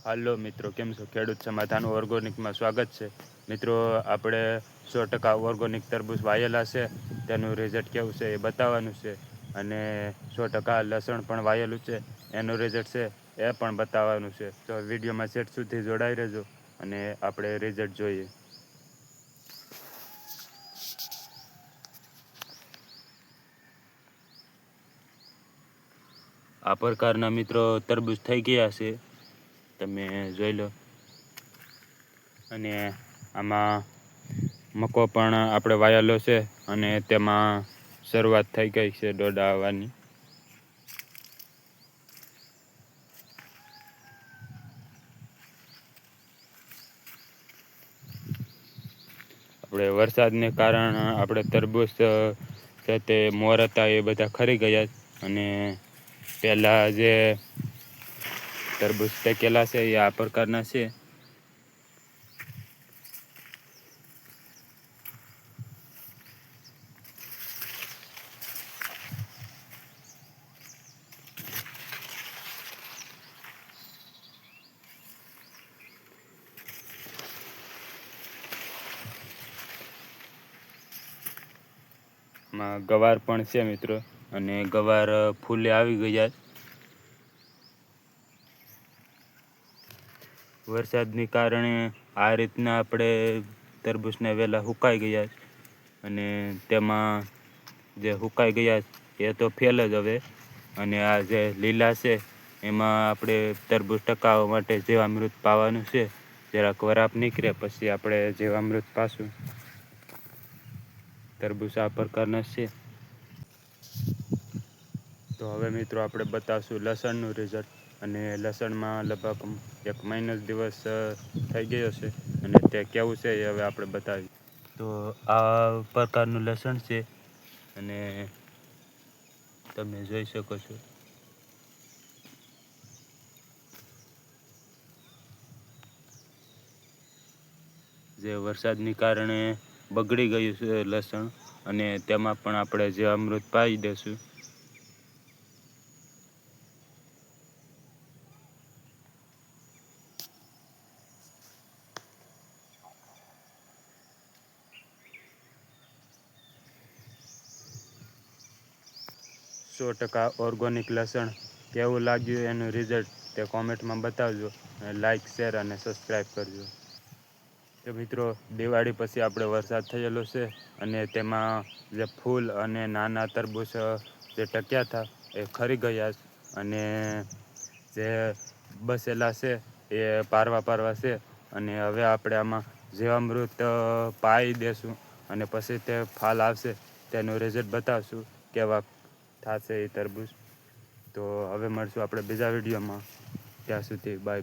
હાલો મિત્રો, કેમ છો? ખેડૂત સમાધાન ઓર્ગોનિકમાં સ્વાગત છે. મિત્રો, આપણે 100% ઓર્ગોનિક તરબૂચ વાયેલા છે, તેનું રિઝલ્ટ કેવું છે એ બતાવવાનું છે. અને 100% લસણ પણ વાયેલું છે, એનું રિઝલ્ટ છે એ પણ બતાવવાનું છે. તો વિડીયોમાં છેક સુધી જોડાઈ રહેજો અને આપણે રિઝલ્ટ જોઈએ. આ પ્રકારના મિત્રો તરબૂચ થઈ ગયા છે, તમે જોઈ લો. અને આમાં મકો પણ આપણે વાયેલો છે અને તેમાં શરૂઆત થઈ ગઈ છે ડોડા આવવાની. આપણે વરસાદને કારણે આપણે તરબૂચ છે તે મોર હતા એ બધા ખરી ગયા. અને પહેલાં જે તરબૂચ ટકેલા છે એ આ પ્રકારના છે. માં ગવાર પણ છે મિત્રો, અને ગવાર ફૂલે આવી ગયા. વરસાદને કારણે આ રીતના આપણે તરબૂચના વેલા સુકાઈ ગયા. અને તેમાં જે સુકાઈ ગયા એ તો ફેલ જ હવે. અને આ જે લીલા છે એમાં આપણે તરબૂચ ટકાવવા માટે જીવામૃત પાવાનું છે. જરાક વરાપ નીકળે પછી આપણે જીવામૃત પાશું. તરબૂચ આ પ્રકારના છે. તો હવે મિત્રો આપણે બતાવશું લસણનું રિઝલ્ટ. અને લસણમાં લગભગ 1 મહિનો જ દિવસ થઈ ગયો છે, અને તે કેવું છે એ હવે આપણે બતાવીએ. તો આ પ્રકારનું લસણ છે, અને તમે જોઈ શકો છો. જે વરસાદને કારણે બગડી ગયું છે લસણ, અને તેમાં પણ આપણે જીવામૃત પાઈ દઈશું. સો ટકા ઓર્ગોનિક લસણ કેવું લાગ્યું એનું રિઝલ્ટ તે કોમેન્ટમાં બતાવજો. અને લાઇક, શેર અને સબસ્ક્રાઈબ કરજો. તો મિત્રો, દિવાળી પછી આપણે વરસાદ થયેલો છે, અને તેમાં જે ફૂલ અને નાના તરબૂચ જે ટક્યા હતા એ ખરી ગયા. અને જે બસેલા છે એ પારવા છે. અને હવે આપણે આમાં જીવામૃત પાઈ દઈશું. અને પછી તે ફાલ આવશે તેનું રિઝલ્ટ બતાવશું કેવા થશે એ તરબૂચ. તો હવે મળશું આપણે બીજા વિડીયોમાં. ત્યાં સુધી બાય.